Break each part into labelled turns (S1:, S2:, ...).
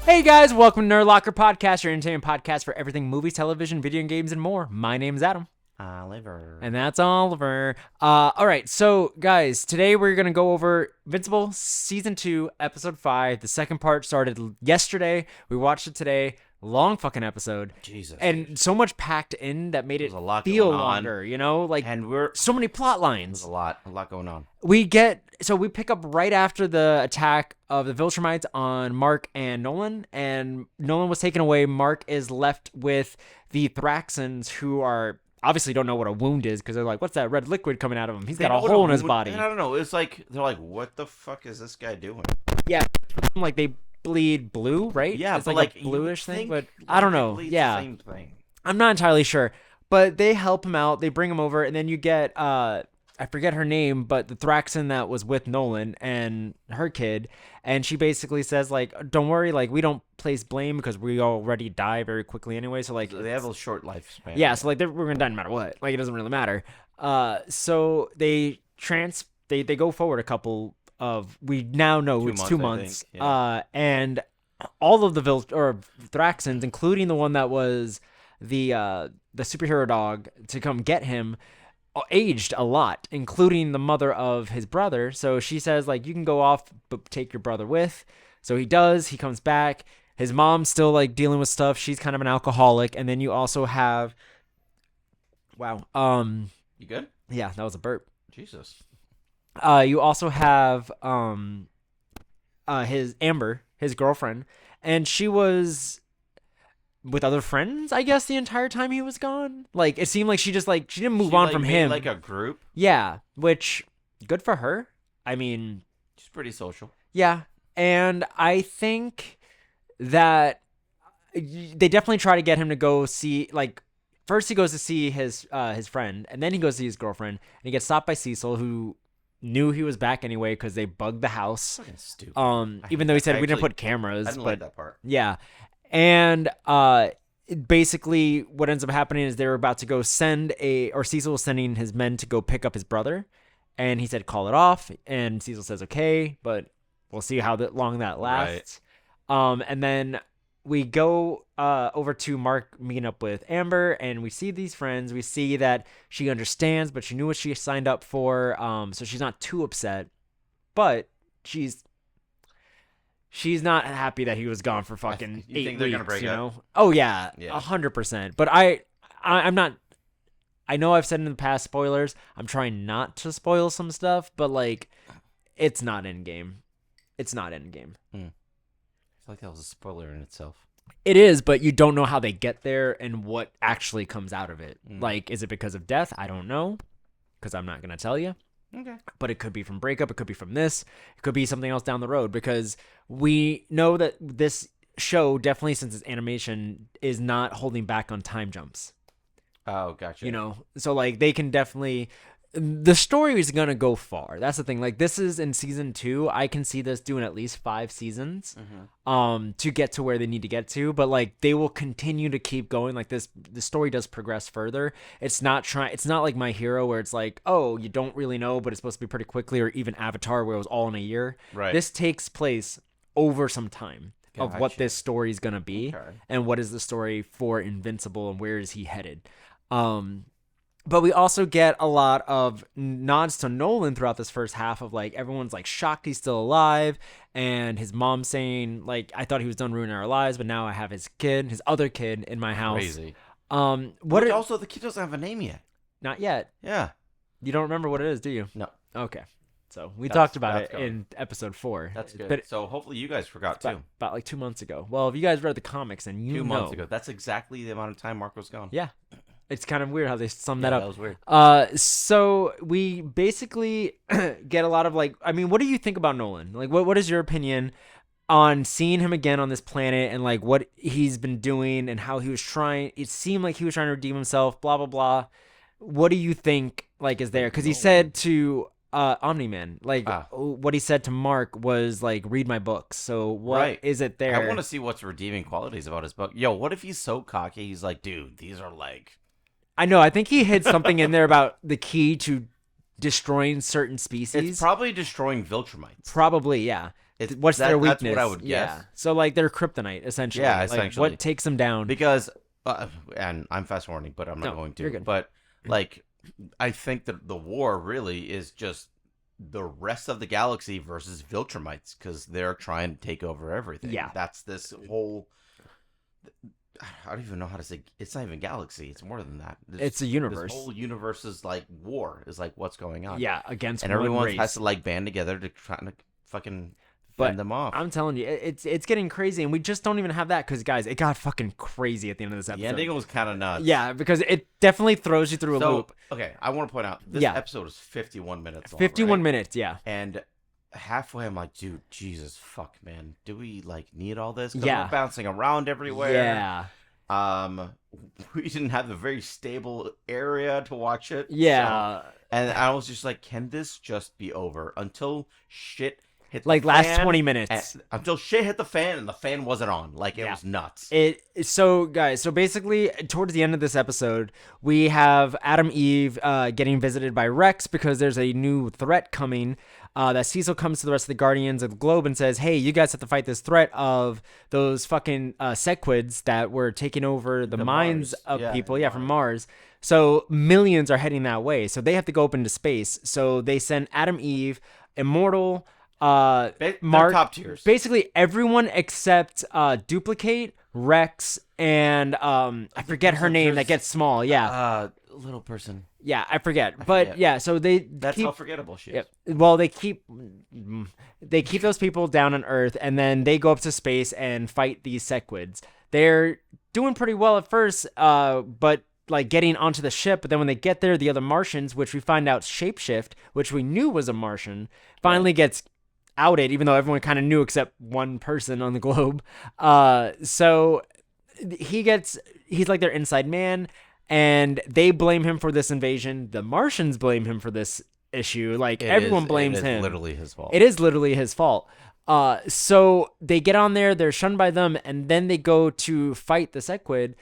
S1: Hey guys, welcome to Nerd Locker Podcast, your entertainment podcast for everything movies, television, video games, and more. My name's Adam.
S2: Oliver.
S1: And that's Oliver. All right, so guys, today we're going to go over Invincible Season 2, Episode 5. The second part started yesterday. We watched it today. Long fucking episode.
S2: Jesus.
S1: And so much packed in that made it
S2: a lot
S1: feel
S2: going on.
S1: longer, you know? Like,
S2: and we're
S1: so many plot lines.
S2: There's a lot going on.
S1: We pick up right after the attack of the Viltrumites on Mark and Nolan, and Nolan was taken away. Mark is left with the Thraxans, who are obviously don't know what a wound is, because they're like, what's that red liquid coming out of him? He's got a hole in his body.
S2: And I don't know. It's like, they're like, what the fuck is this guy doing?
S1: Yeah. Like, they bleed blue, right?
S2: Yeah,
S1: it's
S2: but
S1: like a bluish thing, but I don't know. Yeah.
S2: The same thing.
S1: I'm not entirely sure. But they help him out. They bring him over, and then you get, I forget her name, but the Thraxan that was with Nolan and her kid, and she basically says, like, don't worry, like, we don't place blame because we already die very quickly anyway, so, like...
S2: They have a short lifespan.
S1: Yeah, so, like, we're gonna die no matter what. Like, it doesn't really matter. So they go forward a couple of... We now know it's 2 months.
S2: Yeah.
S1: And all of the Thraxans, including the one that was the superhero dog to come get him, aged a lot, including the mother of his brother. So she says, like, you can go off, but take your brother with. So he does. He comes back. His mom's still, like, dealing with stuff. She's kind of an alcoholic. And then you also have... Wow.
S2: You good?
S1: Yeah, that was a burp.
S2: Jesus.
S1: You also have his Amber, his girlfriend, and she was with other friends, I guess, the entire time he was gone. Like, it seemed like she didn't move on from him.
S2: Like a group?
S1: Yeah, which, good for her. I mean...
S2: She's pretty social.
S1: Yeah, and I think that they definitely try to get him to go see, like, first he goes to see his friend, and then he goes to see his girlfriend, and he gets stopped by Cecil, who knew he was back anyway because they bugged the house.
S2: Fucking stupid.
S1: Even though he said we didn't put cameras.
S2: I didn't like that part.
S1: Yeah. And basically what ends up happening is they were about to go Cecil was sending his men to go pick up his brother, and he said call it off, and Cecil says okay, but we'll see how long that lasts. Right. And then we go over to Mark meeting up with Amber, and we see these friends. We see that she understands, but she knew what she signed up for, so she's not too upset, but she's not happy that he was gone for fucking 8 weeks.
S2: Think they're gonna break up?
S1: Oh yeah, 100%. But I'm not. I know I've said in the past spoilers. I'm trying not to spoil some stuff, but like, it's not Endgame. It's not Endgame.
S2: I feel like that was a spoiler in itself.
S1: It is, but you don't know how they get there and what actually comes out of it. Like, is it because of death? I don't know, because I'm not gonna tell you.
S2: Okay.
S1: But it could be from breakup. It could be from this. It could be something else down the road, because we know that this show, definitely since it's animation, is not holding back on time jumps.
S2: Oh, gotcha.
S1: You know, so like they can definitely... The story is going to go far. That's the thing. Like, this is in season 2. I can see this doing at least 5 seasons to get to where they need to get to. But, like, they will continue to keep going. Like, the story does progress further. It's not like My Hero, where it's like, oh, you don't really know, but it's supposed to be pretty quickly. Or even Avatar, where it was all in a year. Right. This takes place over some time of what this story is going to be. Okay. And what is the story for Invincible, and where is he headed. But we also get a lot of nods to Nolan throughout this first half of, like, everyone's, like, shocked he's still alive, and his mom saying, like, I thought he was done ruining our lives, but now I have his other kid in my house.
S2: Crazy.
S1: Also,
S2: the kid doesn't have a name yet.
S1: Not yet.
S2: Yeah.
S1: You don't remember what it is, do you?
S2: No.
S1: Okay. So we talked about it in episode 4.
S2: That's good.
S1: But
S2: so hopefully you guys forgot, too.
S1: About like 2 months ago. Well, if you guys read the comics, then you know.
S2: 2 months ago. That's exactly the amount of time Mark was gone.
S1: Yeah. It's kind of weird how they sum that up.
S2: That was weird.
S1: So we basically get a lot of, like, I mean, what do you think about Nolan? Like, what is your opinion on seeing him again on this planet, and like what he's been doing and how he was trying? It seemed like he was trying to redeem himself. Blah blah blah. What do you think, like, is there? Because he said to Omni-Man, like, what he said to Mark was like, read my books. So what is it there?
S2: I want to see what's redeeming qualities about his book. Yo, what if he's so cocky? He's like, dude, these are like
S1: I know. I think he hid something in there about the key to destroying certain
S2: It's
S1: species.
S2: probably destroying Viltrumites.
S1: Probably, yeah. What's their weakness?
S2: That's what I would guess.
S1: Yeah. So like they're kryptonite essentially.
S2: Yeah,
S1: Like,
S2: essentially.
S1: what takes them down?
S2: Because, and I'm fast warning, but I'm not
S1: No,
S2: going to.
S1: you're good.
S2: But like, I think that the war really is just the rest of the galaxy versus Viltrumites because they're trying to take over everything.
S1: Yeah.
S2: That's this whole. I don't even know how to say. It's not even galaxy. It's more than that.
S1: It's a universe.
S2: This whole universe is like war. Is like what's going on.
S1: Yeah, against
S2: and
S1: one
S2: everyone
S1: race.
S2: has to like band together to try to fucking
S1: But
S2: fend them off.
S1: I'm telling you, it's getting crazy, and we just don't even have that because, guys, it got fucking crazy at the end of this episode.
S2: The ending was kind of nuts.
S1: Yeah, because it definitely throws you through a loop.
S2: Okay, I want to point out this episode is 51 minutes long.
S1: 51
S2: right?
S1: minutes, yeah.
S2: And halfway, I'm like, dude, Jesus, fuck, man, do we like need all this? 'Cause
S1: Yeah.
S2: we're bouncing around everywhere.
S1: Yeah.
S2: We didn't have a very stable area to watch it.
S1: Yeah.
S2: so- and I was just like, can this just be over until shit hit the
S1: Like last
S2: fan?
S1: 20 minutes.
S2: Until shit hit the fan and the fan wasn't on. Like it was nuts.
S1: So guys, so basically towards the end of this episode, we have Adam Eve getting visited by Rex because there's a new threat coming. That Cecil comes to the rest of the Guardians of the Globe and says, hey, you guys have to fight this threat of those fucking Sequids that were taking over the minds
S2: Mars.
S1: of people. Yeah, from Mars. So millions are heading that way. So they have to go up into space. So they send Adam Eve, Immortal,
S2: Mark, top tiers.
S1: Basically everyone except Duplicate, Rex, and I forget her name that gets small. Yeah.
S2: Little person.
S1: Yeah, I forget. But yeah, so
S2: that's
S1: keep,
S2: how forgettable she is.
S1: Yeah, well, they keep those people down on Earth, and then they go up to space and fight these Sequids. They're doing pretty well at first, but like getting onto the ship. But then when they get there, the other Martians, which we find out shapeshift, which we knew was a Martian, finally gets outed, even though everyone kind of knew except one person on the globe. So he's like their inside man. And they blame him for this invasion. The Martians blame him for this issue. Like everyone blames him.
S2: It is literally his fault.
S1: It is literally his fault. So they get on there. They're shunned by them, and then they go to fight the Sequid,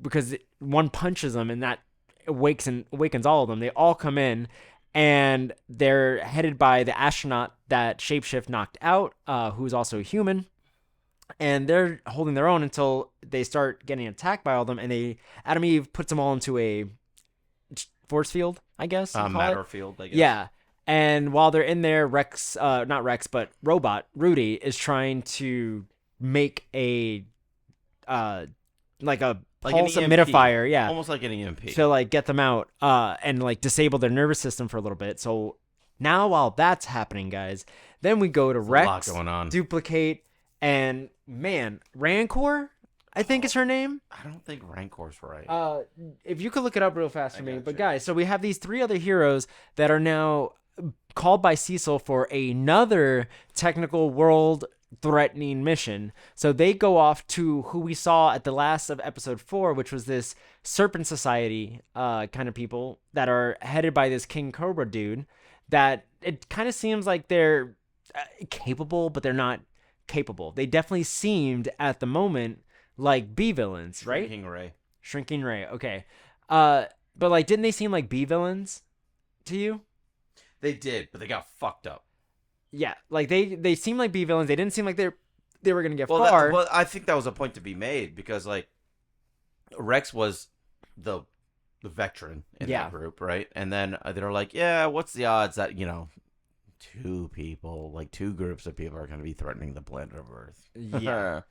S1: because one punches them, and that awakens all of them. They all come in, and they're headed by the astronaut that Shapeshift knocked out, who's also human. And they're holding their own until they start getting attacked by all of them, and Adam Eve puts them all into a force field, I guess.
S2: Matter field, I guess.
S1: Yeah. And while they're in there, not Rex, but Robot, Rudy, is trying to make a pulse emitter, yeah.
S2: Almost like an EMP.
S1: To like get them out and like disable their nervous system for a little bit. So now while that's happening, guys, then we go to Rex,
S2: a lot going on.
S1: Duplicate, and man, Rancor, I think is her name.
S2: I don't think Rancor's right.
S1: If you could look it up real fast for me. But guys, so we have these three other heroes that are now called by Cecil for another technical world-threatening mission. So they go off to who we saw at the last of episode 4, which was this Serpent Society kind of people that are headed by this King Cobra dude. That it kind of seems like they're capable, but they're not capable. They definitely seemed at the moment like B villains, right? Shrinking Ray. Okay. But like, didn't they seem like B villains to you?
S2: They did, but they got fucked up.
S1: Yeah, like they seemed like B villains. They didn't seem like they were gonna get far.
S2: Well, I think that was a point to be made because like Rex was the veteran in that group, right? And then they're like, yeah, what's the odds that two groups of people are going to be threatening the planet of Earth?
S1: Yeah.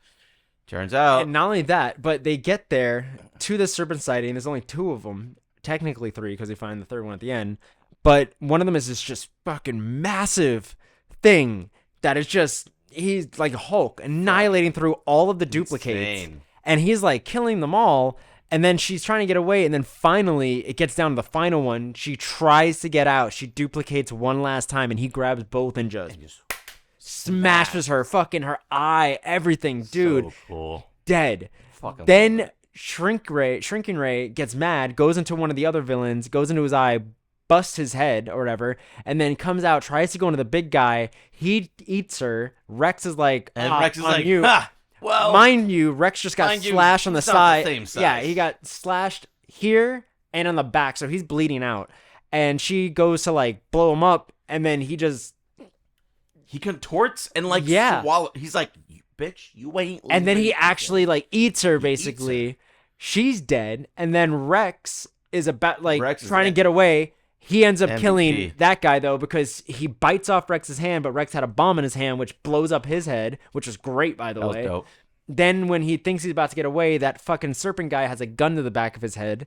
S2: Turns out.
S1: And not only that, but they get there to the Serpent Society, and there's only 2 of them. Technically 3, because they find the 3rd one at the end. But one of them is this just fucking massive thing that is just, he's like Hulk, annihilating through all of the duplicates.
S2: Insane.
S1: And he's like killing them all. And then she's trying to get away, and then finally, it gets down to the final one. She tries to get out. She duplicates one last time, and he grabs both and just smashes her, fucking her eye, everything, dude.
S2: So cool.
S1: Dead. Then Shrinking Ray gets mad, goes into one of the other villains, goes into his eye, busts his head or whatever, and then comes out, tries to go into the big guy. He eats her. Rex is like,
S2: and Rex is like,
S1: you.
S2: ha! Well,
S1: mind you, Rex just got slashed on the side.
S2: The same size.
S1: Yeah, he got slashed here and on the back, so he's bleeding out. And she goes to like blow him up, and then he
S2: contorts and like swallow. He's like, bitch, you ain't.
S1: And then he actually like eats her basically. She's dead, and then Rex is about like trying to get away. He ends up killing that guy though, because he bites off Rex's hand, but Rex had a bomb in his hand which blows up his head, which was great by the way.
S2: Was dope.
S1: Then when he thinks he's about to get away, that fucking serpent guy has a gun to the back of his head,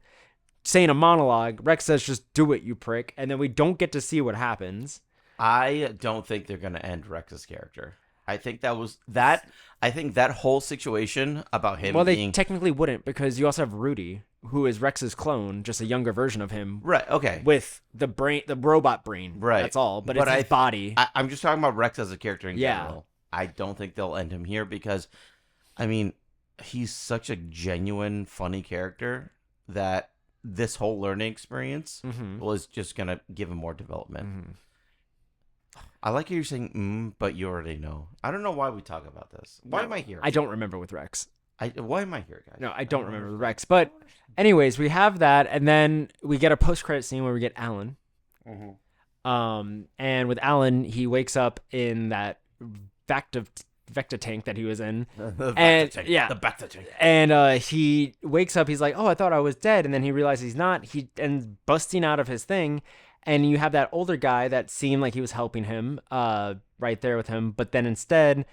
S1: saying a monologue. Rex says, "Just do it, you prick," and then we don't get to see what happens.
S2: I don't think they're gonna end Rex's character. I think that whole situation about him.
S1: Well, they technically wouldn't, because you also have Rudy, who is Rex's clone, just a younger version of him.
S2: Right. Okay.
S1: With the robot brain.
S2: Right.
S1: That's all. But it's his body.
S2: I'm just talking about Rex as a character in general. I don't think they'll end him here because, I mean, he's such a genuine, funny character that this whole learning experience was just gonna give him more development. I like how you're saying, but you already know. I don't know why we talk about this. Why am I here?
S1: I don't remember with Rex.
S2: Why am I here, guys?
S1: No, I don't remember with Rex. But anyways, we have that, and then we get a post-credit scene where we get Alan. And with Alan, he wakes up in that Vecta tank that he was in.
S2: The Vecta tank.
S1: And he wakes up, he's like, oh, I thought I was dead. And then he realizes he's not. He ends busting out of his thing. And you have that older guy that seemed like he was helping him right there with him. But then instead,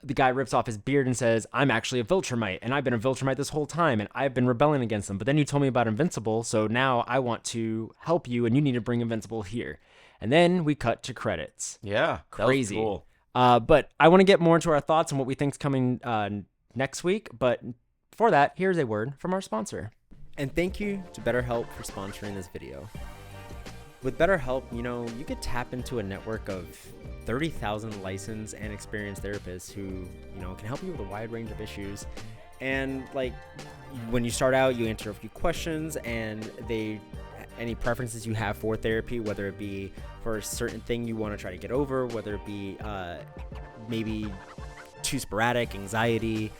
S1: the guy rips off his beard and says, I'm actually a Viltrumite, and I've been a Viltrumite this whole time, and I've been rebelling against them. But then you told me about Invincible, so now I want to help you, and you need to bring Invincible here. And then we cut to credits.
S2: Yeah,
S1: crazy.
S2: That was cool.
S1: But I want to get more into our thoughts on what we think's coming next week. But for that, here's a word from our sponsor. And thank you to BetterHelp for sponsoring this video. With BetterHelp, you could tap into a network of 30,000 licensed and experienced therapists who, can help you with a wide range of issues. And like when you start out, you answer a few questions, and any preferences you have for therapy, whether it be for a certain thing you want to try to get over, whether it be maybe too sporadic, anxiety,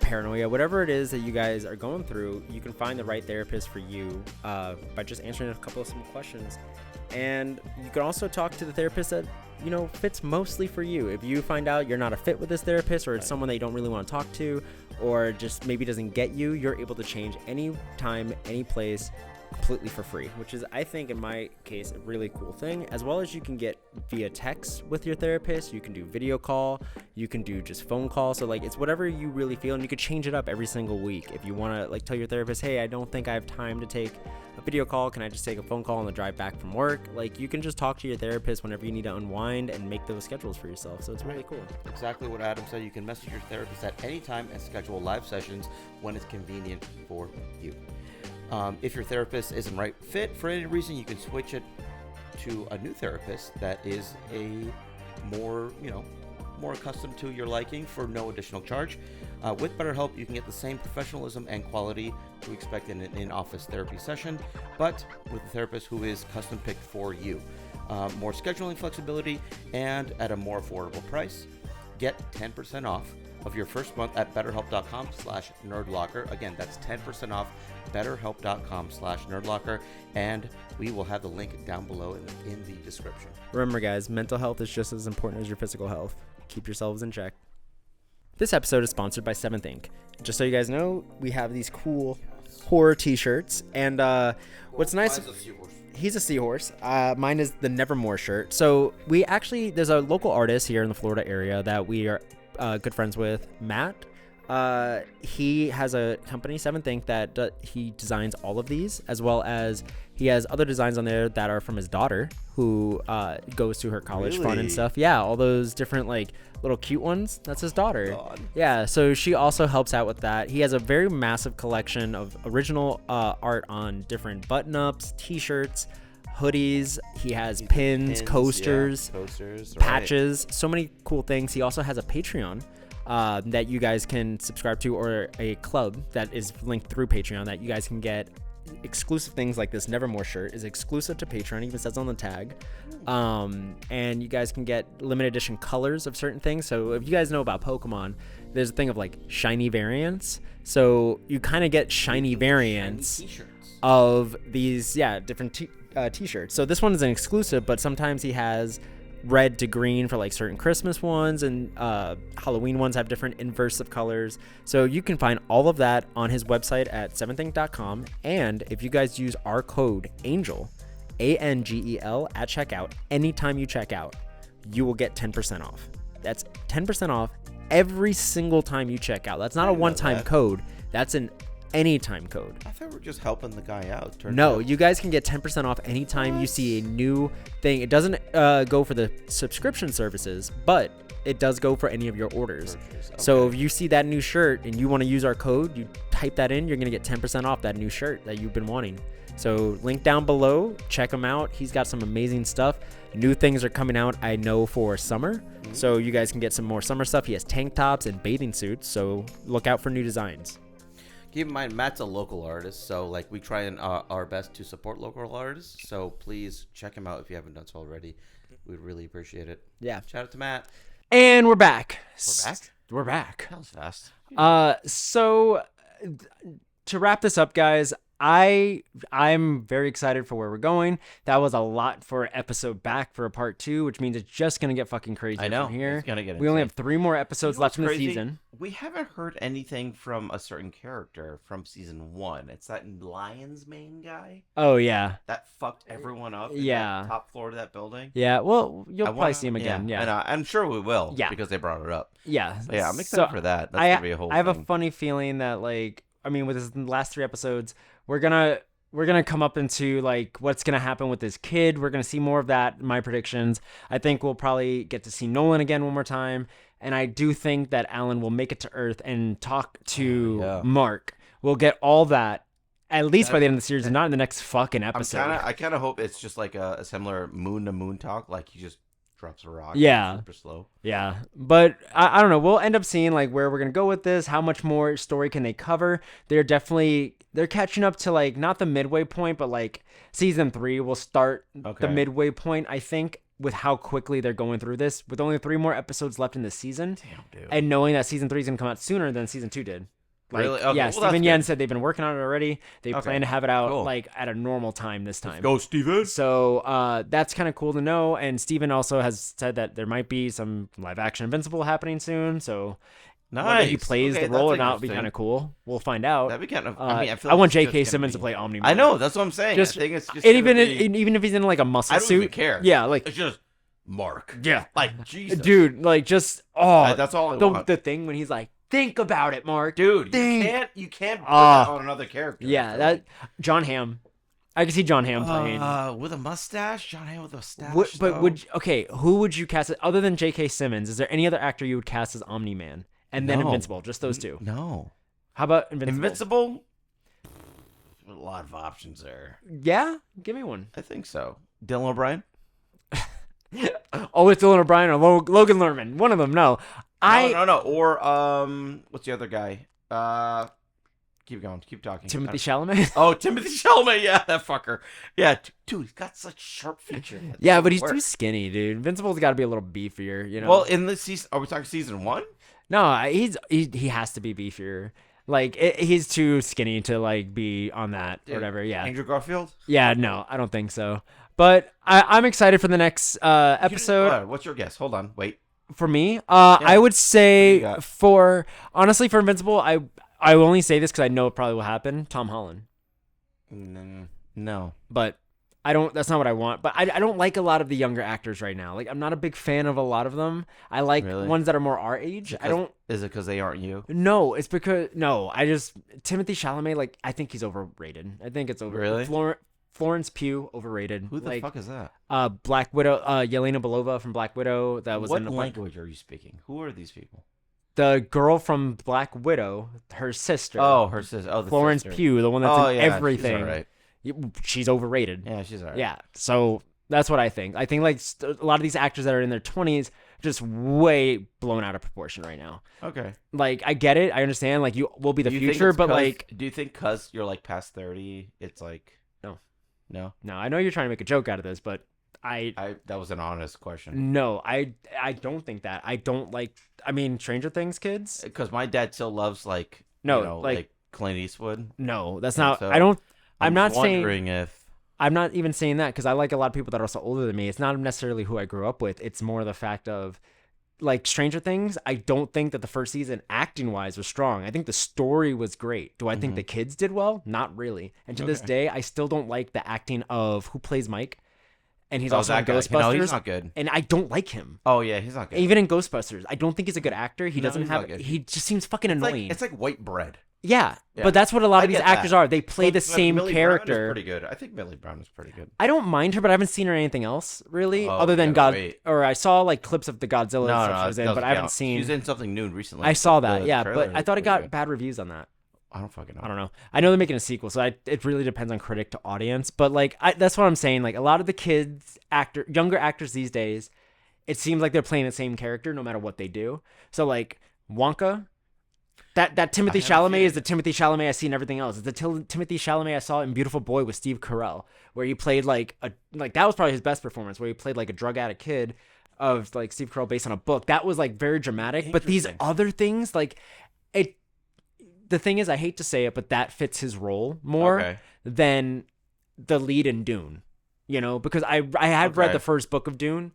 S1: paranoia, whatever it is that you guys are going through, you can find the right therapist for you by just answering a couple of simple questions. And you can also talk to the therapist that fits mostly for you. If you find out you're not a fit with this therapist, or it's someone that you don't really want to talk to, or just maybe doesn't get you, you're able to change any time, any place, completely for free, which is, I think, in my case, a really cool thing. As well as you can get via text with your therapist, you can do video call, you can do just phone call. So like, it's whatever you really feel, and you could change it up every single week. If you want to like tell your therapist, hey, I don't think I have time to take a video call, can I just take a phone call on the drive back from work? Like, you can just talk to your therapist whenever you need to unwind and make those schedules for yourself. So it's really cool.
S2: Exactly what Adam said. You can message your therapist at any time and schedule live sessions when it's convenient for you. If your therapist isn't right fit for any reason, you can switch it to a new therapist that is a more accustomed to your liking for no additional charge. With BetterHelp, you can get the same professionalism and quality to expect in an in-office therapy session, but with a therapist who is custom picked for you. More scheduling flexibility and at a more affordable price. Get 10% off of your first month at betterhelp.com/nerdlocker. Again, that's 10% off betterhelp.com/nerdlocker, and we will have the link down below in the description.
S1: Remember, guys, mental health is just as important as your physical health. Keep yourselves in check. This episode is sponsored by Seventh Ink. Just so you guys know, we have these cool horror t-shirts, and what's nice... He's a seahorse. Mine is the Nevermore shirt. So there's a local artist here in the Florida area that we are good friends with, Matt. He has a company, Seventh Ink, that he designs all of these, as well as he has other designs on there that are from his daughter, who goes to her college fund and stuff. Yeah, all those different like little cute ones. That's his daughter. God. Yeah, so she also helps out with that. He has a very massive collection of original art on different button-ups, t-shirts, hoodies. He has pins, coasters, patches, so many cool things. He also has a Patreon that you guys can subscribe to, or a club that is linked through Patreon that you guys can get exclusive things like this Nevermore shirt is exclusive to Patreon. It even says on the tag. And you guys can get limited edition colors of certain things. So if you guys know about Pokemon, there's a thing of like shiny variants. So you kind of get shiny variants of these, different t-shirts. So this one is an exclusive, but sometimes he has red to green for like certain Christmas ones, and Halloween ones have different inverse of colors. So you can find all of that on his website at seventhink.com. And if you guys use our code ANGEL, ANGEL, at checkout, anytime you check out, you will get 10% off. That's 10% off every single time you check out. That's not a one-time code. That's an anytime code.
S2: I thought we were just helping the guy out.
S1: No, you guys can get 10% off anytime you see a new thing. It doesn't go for the subscription services, but it does go for any of your orders. Okay. So if you see that new shirt and you want to use our code, you type that in, you're going to get 10% off that new shirt that you've been wanting. So link down below, check him out. He's got some amazing stuff. New things are coming out, I know, for summer. So you guys can get some more summer stuff. He has tank tops and bathing suits, so look out for new designs.
S2: Keep in mind, Matt's a local artist, so like we try and our best to support local artists. So please check him out if you haven't done so already. We'd really appreciate it.
S1: Yeah.
S2: Shout out to Matt.
S1: And we're back.
S2: We're back?
S1: We're back.
S2: That was fast.
S1: So to wrap this up, guys, I'm very excited for where we're going. That was a lot for episode back for a part 2, which means it's just gonna get fucking crazy.
S2: I know.
S1: From here.
S2: It's gonna get
S1: we only have 3 more episodes left in the season.
S2: We haven't heard anything from a certain character from season 1. It's that Lion's Mane guy.
S1: Oh yeah.
S2: That fucked everyone up.
S1: Yeah.
S2: In that top floor of that building.
S1: Yeah. Well, you'll probably see him again. Yeah.
S2: And I'm sure we will.
S1: Yeah.
S2: Because they brought it up.
S1: Yeah.
S2: But yeah. I'm excited for that. That's gonna be a whole.
S1: I have a funny feeling that with this last 3 episodes, we're gonna come up into like what's gonna happen with this kid. We're gonna see more of that. My predictions. I think we'll probably get to see Nolan again one more time, and I do think that Alan will make it to Earth and talk to Mark. We'll get all that at least by the end of the series, and not in the next fucking episode.
S2: I kind of hope it's just like a similar moon to moon talk, like he just drops a rock.
S1: Yeah.
S2: Super slow.
S1: Yeah. But I don't know. We'll end up seeing like where we're going to go with this. How much more story can they cover? They're catching up to like not the midway point, but like season 3 will start the midway point, I think, with how quickly they're going through this, with only 3 more episodes left in the season.
S2: Damn, dude.
S1: And knowing that season 3 is going to come out sooner than season 2 did. Like,
S2: really? Okay.
S1: Yeah, Steven Yen said they've been working on it already. They plan to have it out like at a normal time this time.
S2: Let's go, Steven.
S1: So that's kind of cool to know. And Steven also has said that there might be some live action Invincible happening soon. So whether he plays the role or not would be kind of cool. We'll find out.
S2: That'd be kind of.
S1: I want J.K. Simmons to play Omni-Man.
S2: I know. That's what I'm saying. I think it's just.
S1: Even if he's in like a muscle suit.
S2: I don't even care.
S1: Yeah, like
S2: it's just Mark.
S1: Yeah,
S2: like Jesus,
S1: dude. Like just
S2: that's all I want.
S1: The thing when he's like, think about it, Mark.
S2: Dude, you can't put that on another character.
S1: Yeah, that John Hamm. I can see John Hamm playing
S2: with a mustache. John Hamm with a mustache.
S1: Who would you cast other than J.K. Simmons? Is there any other actor you would cast as Omni-Man and then Invincible? Just those 2.
S2: No.
S1: How about Invincible?
S2: Invincible. A lot of options there.
S1: Yeah, give me one.
S2: I think so. Dylan O'Brien.
S1: Oh, it's Dylan O'Brien or Logan Lerman. One of them. No.
S2: No. Or what's the other guy? Keep going. Keep talking.
S1: Timothy Chalamet.
S2: Oh, Timothy Chalamet. Yeah, that fucker. Yeah, dude, he's got such sharp features.
S1: Yeah, but he's too skinny, dude. Invincible's got to be a little beefier, you know.
S2: Well, in this season, are we talking season 1?
S1: No, he has to be beefier. Like he's too skinny to like be on that or whatever. Yeah.
S2: Andrew Garfield.
S1: Yeah, no, I don't think so. But I'm excited for the next episode.
S2: What's your guess? Hold on, wait.
S1: For me, I would say for Invincible, I will only say this because I know it probably will happen. Tom Holland.
S2: No,
S1: but I don't. That's not what I want. But I don't like a lot of the younger actors right now. Like I'm not a big fan of a lot of them. I like ones that are more our age.
S2: Is it because they aren't you?
S1: No, it's because Timothy Chalamet. Like I think he's overrated. I think it's overrated.
S2: Really?
S1: Florence Pugh, overrated.
S2: Who the fuck is that?
S1: Black Widow, Yelena Belova from Black Widow. That was
S2: what language are you speaking? Who are these people?
S1: The girl from Black Widow, her sister.
S2: Oh, her sister. Oh,
S1: Florence Pugh, the one that's in everything.
S2: She's all right.
S1: She's overrated.
S2: Yeah, she's all right.
S1: Yeah, so that's what I think. I think like a lot of these actors that are in their 20s just way blown out of proportion right now.
S2: Okay.
S1: Like, I get it. I understand. Like, you will be the
S2: Do you think
S1: future,
S2: it's
S1: but
S2: 'cause-
S1: like,
S2: do you think because you're like past 30, it's like
S1: No.
S2: no?
S1: no, I know you're trying to make a joke out of this, but
S2: That was an honest question.
S1: no, I don't think that. I don't like. I mean, Stranger Things kids.
S2: Because my dad still loves like
S1: No,
S2: you know,
S1: like
S2: Clint Eastwood.
S1: No, that's
S2: And
S1: not.
S2: so
S1: I don't.
S2: I'm
S1: I'm not
S2: just
S1: saying.
S2: wondering if
S1: I'm not even saying that because I like a lot of people that are also older than me. It's not necessarily who I grew up with. It's more the fact of, like, Stranger Things. I don't think that the first season, acting wise, was strong. I think the story was great. Do I think the kids did well? Not really. And to this day, I still don't like the acting of who plays Mike. And he's also in
S2: that guy.
S1: Ghostbusters.
S2: No, he's not good.
S1: And I don't like him.
S2: Oh yeah, he's not good.
S1: Even in Ghostbusters, I don't think he's a good actor. He
S2: No,
S1: doesn't
S2: he's
S1: have.
S2: not good.
S1: He just seems fucking
S2: It's
S1: annoying.
S2: like white bread.
S1: Yeah,
S2: Yeah.
S1: but that's what a lot
S2: I
S1: of these
S2: get
S1: actors
S2: that.
S1: are. They play the
S2: But
S1: same
S2: Millie Brown is
S1: character.
S2: pretty good. I think Millie Brown is pretty good.
S1: I don't mind her, but I haven't seen her in anything else really,
S2: Oh,
S1: other than
S2: yeah,
S1: God.
S2: wait.
S1: Or I saw like clips of the Godzilla
S2: No,
S1: stuff she was in, but I haven't seen.
S2: She's in something new recently.
S1: I saw that,
S2: The
S1: yeah,
S2: trailer
S1: but I thought it
S2: was
S1: got
S2: good.
S1: bad reviews on that.
S2: I don't fucking know.
S1: I don't know. I know they're making a sequel, so it really depends on critic to audience. But like, that's what I'm saying. Like, a lot of the younger actors these days, it seems like they're playing the same character no matter what they do. So like Wonka, that Timothy Chalamet is the Timothy Chalamet I see in everything else. It's the Timothy Chalamet I saw in Beautiful Boy with Steve Carell, where he played like that was probably his best performance, where he played like a drug addict kid of like Steve Carell based on a book. That was like very dramatic. But these other things, like it. The thing is, I hate to say it, but that fits his role more than the lead in Dune. You know, because I have read the first book of Dune.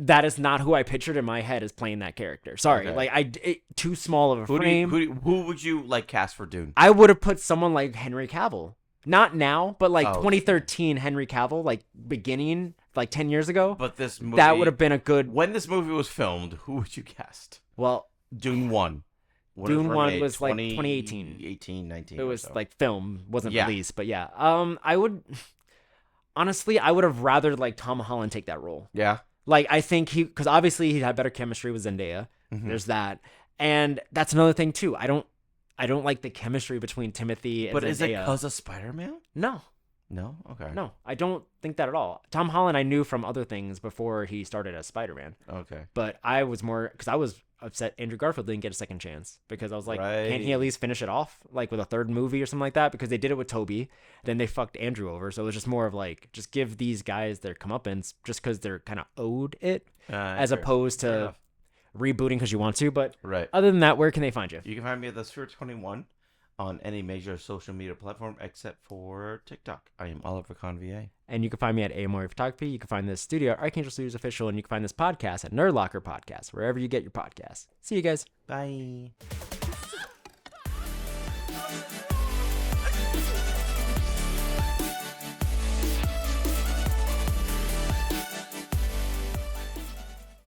S1: That is not who I pictured in my head as playing that character. Sorry, like too small of a frame.
S2: Who would you like cast for Dune?
S1: I would have put someone like Henry Cavill. Not now, but like 2013 Henry Cavill, like beginning like 10 years ago.
S2: But this movie,
S1: that would have been a good.
S2: When this movie was filmed, who would you cast?
S1: Well,
S2: Dune 1.
S1: Dune 1 was like 2018.
S2: 18, 19.
S1: It was like film, wasn't
S2: Yeah.
S1: released, but yeah. I would honestly, I would have rather like Tom Holland take that role.
S2: Yeah.
S1: Like, I think because obviously he had better chemistry with Zendaya. There's that, and that's another thing too. I don't like the chemistry between Timothy and Zendaya.
S2: But is it because of Spider-Man?
S1: No,
S2: Okay.
S1: no, I don't think that at all. Tom Holland I knew from other things before he started as Spider-Man.
S2: Okay.
S1: But I was more because I was upset Andrew Garfield didn't get a second chance, because I was like, can't he at least finish it off like with a third movie or something like that? Because they did it with Toby, then they fucked Andrew over, so it was just more of like, just give these guys their comeuppance just because they're kind of owed it, as opposed to rebooting because you want to. But other than that, where can they find you?
S2: You can find me at the Sphere21 on any major social media platform except for TikTok. I am Oliver Convier.
S1: And you can find me at AMOR Photography. You can find this studio at Archangel Studios Official, and you can find this podcast at Nerd Locker Podcast, wherever you get your podcasts. See you guys.
S2: Bye.